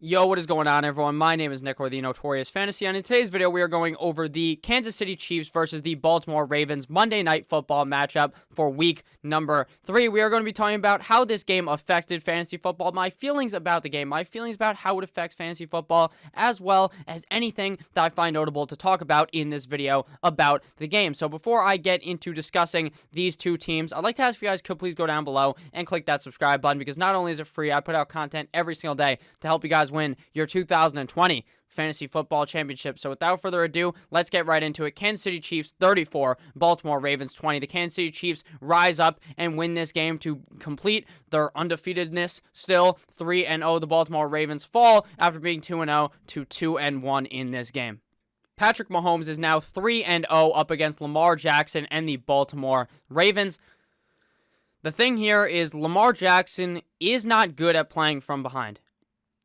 Yo, what is going on, everyone? My name is Nick, or the Notorious Fantasy, and in today's video, we are going over the Kansas City Chiefs versus the Baltimore Ravens Monday Night Football matchup for week number 3. We are going to be talking about how this game affected fantasy football, my feelings about the game, my feelings about how it affects fantasy football, as well as anything that I find notable to talk about in this video about the game. So before I get into discussing these two teams, I'd like to ask if you guys could please go down below and click that subscribe button, because not only is it free, I put out content every single day to help you guys win your 2020 Fantasy Football Championship. So without further ado, let's get right into it. Kansas City Chiefs 34, Baltimore Ravens 20. The Kansas City Chiefs rise up and win this game to complete their undefeatedness, still 3-0. The Baltimore Ravens fall after being 2-0 to 2-1 in this game. Patrick Mahomes is now 3-0 up against Lamar Jackson and the Baltimore Ravens. The thing here is Lamar Jackson is not good at playing from behind.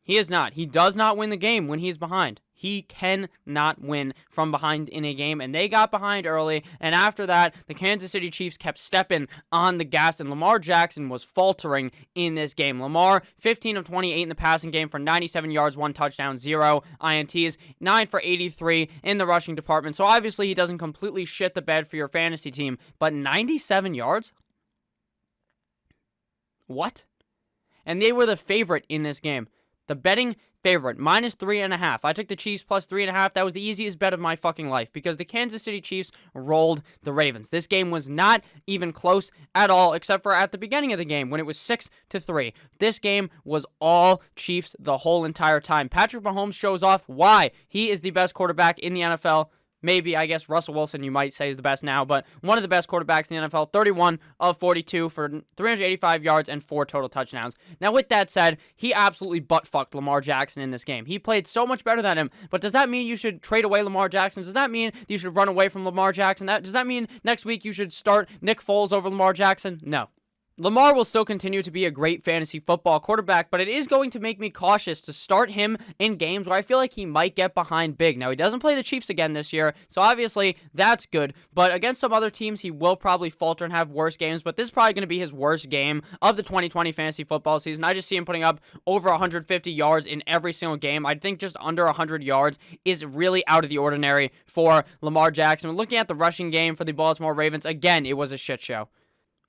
He is not. He does not win the game when he's behind. He cannot win from behind in a game, and they got behind early, and after that, the Kansas City Chiefs kept stepping on the gas, and Lamar Jackson was faltering in this game. Lamar, 15 of 28 in the passing game for 97 yards, 1 touchdown, 0 INTs, 9 for 83 in the rushing department, so obviously he doesn't completely shit the bed for your fantasy team, but 97 yards? What? And they were the favorite in this game. The betting favorite, minus 3.5. I took the Chiefs plus 3.5. That was the easiest bet of my fucking life because the Kansas City Chiefs rolled the Ravens. This game was not even close at all, except for at the beginning of the game when it was 6-3. This game was all Chiefs the whole entire time. Patrick Mahomes shows off why he is the best quarterback in the NFL. Maybe, I guess, Russell Wilson, you might say, is the best now, but one of the best quarterbacks in the NFL, 31 of 42 for 385 yards and 4 total touchdowns. Now, with that said, he absolutely butt-fucked Lamar Jackson in this game. He played so much better than him, but does that mean you should trade away Lamar Jackson? Does that mean you should run away from Lamar Jackson? Does that mean next week you should start Nick Foles over Lamar Jackson? No. Lamar will still continue to be a great fantasy football quarterback, but it is going to make me cautious to start him in games where I feel like he might get behind big. Now, he doesn't play the Chiefs again this year, so obviously that's good, but against some other teams, he will probably falter and have worse games, but this is probably going to be his worst game of the 2020 fantasy football season. I just see him putting up over 150 yards in every single game. I think just under 100 yards is really out of the ordinary for Lamar Jackson. Looking at the rushing game for the Baltimore Ravens, again, it was a shit show.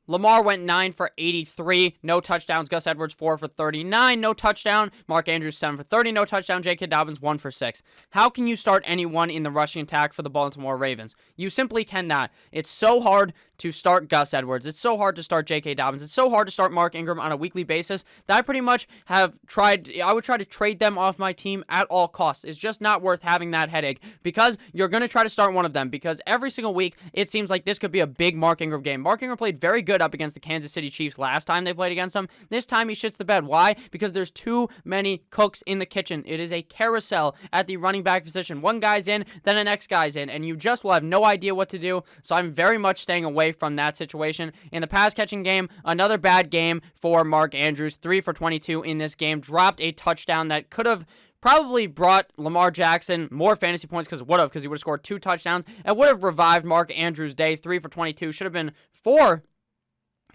Lamar went 9 for 83, no touchdowns. Gus Edwards 4 for 39, no touchdown. Mark Andrews 7 for 30, no touchdown. J.K. Dobbins 1 for 6. How can you start anyone in the rushing attack for the Baltimore Ravens? You simply cannot. It's so hard to start Gus Edwards. It's so hard to start J.K. Dobbins. It's so hard to start Mark Ingram on a weekly basis that I pretty much have tried. I would try to trade them off my team at all costs. It's just not worth having that headache because you're going to try to start one of them because every single week it seems like this could be a big Mark Ingram game. Mark Ingram played very good up against the Kansas City Chiefs last time they played against them. This time he shits the bed. Why? Because there's too many cooks in the kitchen. It is a carousel at the running back position. One guy's in, then the next guy's in, and you just will have no idea what to do. So I'm very much staying away from that situation. In the pass catching game, another bad game for Mark Andrews. 3 for 22 in this game. Dropped a touchdown that could have probably brought Lamar Jackson more fantasy points because he would have scored 2 touchdowns and would have revived Mark Andrews' day. 3 for 22. Should have been 4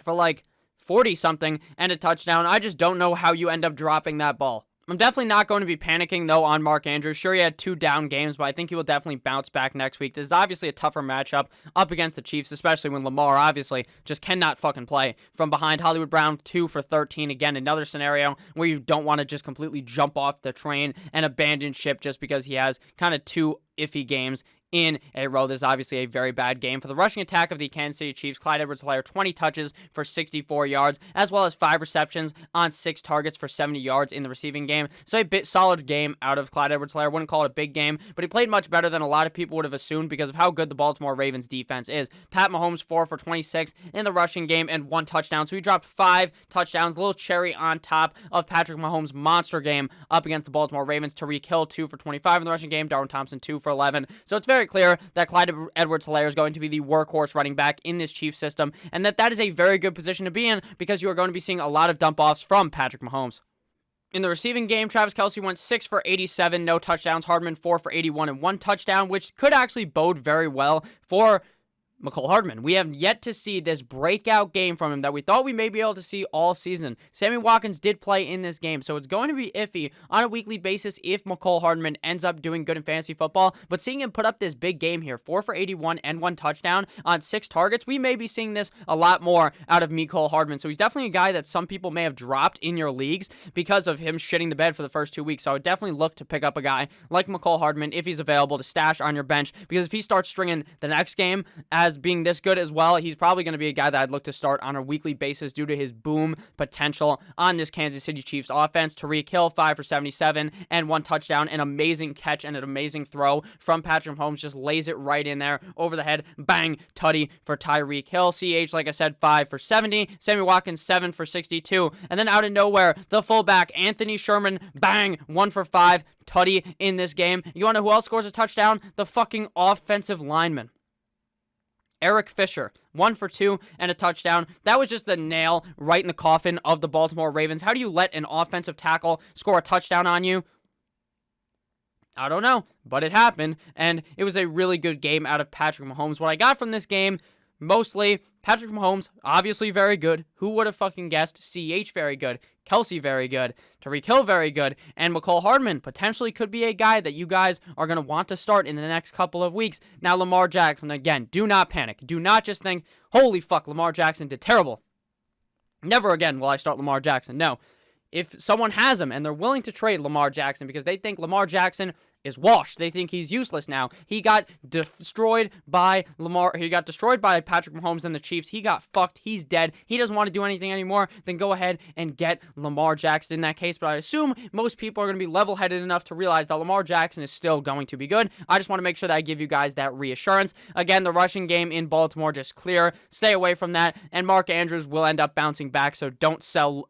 for like 40-something and a touchdown. I just don't know how you end up dropping that ball. I'm definitely not going to be panicking, though, on Mark Andrews. Sure, he had 2 down games, but I think he will definitely bounce back next week. This is obviously a tougher matchup up against the Chiefs, especially when Lamar, obviously, just cannot fucking play from behind. Hollywood Brown, 2 for 13. Again, another scenario where you don't want to just completely jump off the train and abandon ship just because he has kind of 2 iffy games in a row. This is obviously a very bad game. For the rushing attack of the Kansas City Chiefs, Clyde Edwards 20 touches for 64 yards, as well as 5 receptions on 6 targets for 70 yards in the receiving game. So a bit solid game out of Clyde Edwards. I wouldn't call it a big game, but he played much better than a lot of people would have assumed because of how good the Baltimore Ravens defense is. Pat Mahomes 4 for 26 in the rushing game and 1 touchdown. So he dropped 5 touchdowns, a little cherry on top of Patrick Mahomes' monster game up against the Baltimore Ravens. Tyreek Hill 2 for 25 in the rushing game. Darwin Thompson 2 for 11. So it's very clear that Clyde Edwards-Helaire is going to be the workhorse running back in this Chiefs system, and that is a very good position to be in because you are going to be seeing a lot of dump-offs from Patrick Mahomes. In the receiving game, Travis Kelsey went 6 for 87, no touchdowns. Hardman 4 for 81 and 1 touchdown, which could actually bode very well for Mecole Hardman. We have yet to see this breakout game from him that we thought we may be able to see all season. Sammy Watkins did play in this game, so it's going to be iffy on a weekly basis if Mecole Hardman ends up doing good in fantasy football. But seeing him put up this big game here, 4 for 81 and 1 touchdown on 6 targets, we may be seeing this a lot more out of Mecole Hardman. So he's definitely a guy that some people may have dropped in your leagues because of him shitting the bed for the first 2 weeks. So I would definitely look to pick up a guy like Mecole Hardman if he's available to stash on your bench, because if he starts stringing the next game as being this good as well, he's probably going to be a guy that I'd look to start on a weekly basis due to his boom potential on this Kansas City Chiefs offense. Tyreek Hill, 5 for 77 and 1 touchdown, an amazing catch and an amazing throw from Patrick Mahomes, just lays it right in there over the head, bang, tutty for Tyreek Hill. CH, like I said, 5 for 70, Sammy Watkins, 7 for 62, and then out of nowhere, the fullback, Anthony Sherman, bang, 1 for 5, tutty in this game. You want to know who else scores a touchdown? The fucking offensive lineman, Eric Fisher, 1 for 2 and a touchdown. That was just the nail right in the coffin of the Baltimore Ravens. How do you let an offensive tackle score a touchdown on you? I don't know, but it happened, and it was a really good game out of Patrick Mahomes. What I got from this game, mostly, Patrick Mahomes, obviously very good. Who would have fucking guessed? CH, very good. Kelsey, very good. Tyreek Hill, very good. And Mecole Hardman potentially could be a guy that you guys are going to want to start in the next couple of weeks. Now, Lamar Jackson, again, do not panic. Do not just think, holy fuck, Lamar Jackson did terrible. Never again will I start Lamar Jackson. No. If someone has him and they're willing to trade Lamar Jackson because they think Lamar Jackson is washed, they think he's useless now. He got destroyed by Patrick Mahomes and the Chiefs. He got fucked. He's dead. He doesn't want to do anything anymore. Then go ahead and get Lamar Jackson in that case. But I assume most people are going to be level-headed enough to realize that Lamar Jackson is still going to be good. I just want to make sure that I give you guys that reassurance. Again, the rushing game in Baltimore just clear. Stay away from that. And Mark Andrews will end up bouncing back, so don't sell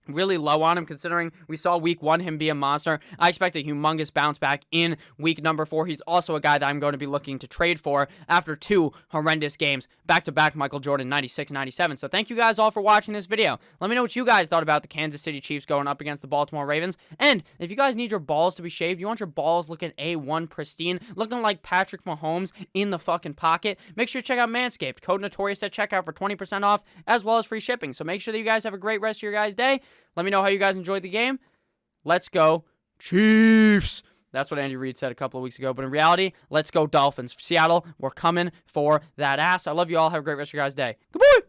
really low on him, considering we saw week 1 him be a monster. I expect a humongous bounce back in week number 4. He's also a guy that I'm going to be looking to trade for after 2 horrendous games, back-to-back Michael Jordan 96-97. So thank you guys all for watching this video. Let me know what you guys thought about the Kansas City Chiefs going up against the Baltimore Ravens. And if you guys need your balls to be shaved, you want your balls looking A1 pristine, looking like Patrick Mahomes in the fucking pocket, make sure to check out Manscaped. Code Notorious at checkout for 20% off, as well as free shipping. So make sure that you guys have a great rest of your guys' day. Let me know how you guys enjoyed the game. Let's go Chiefs. That's what Andy Reid said a couple of weeks ago. But in reality, let's go Dolphins. Seattle, we're coming for that ass. I love you all. Have a great rest of your guys' day. Goodbye.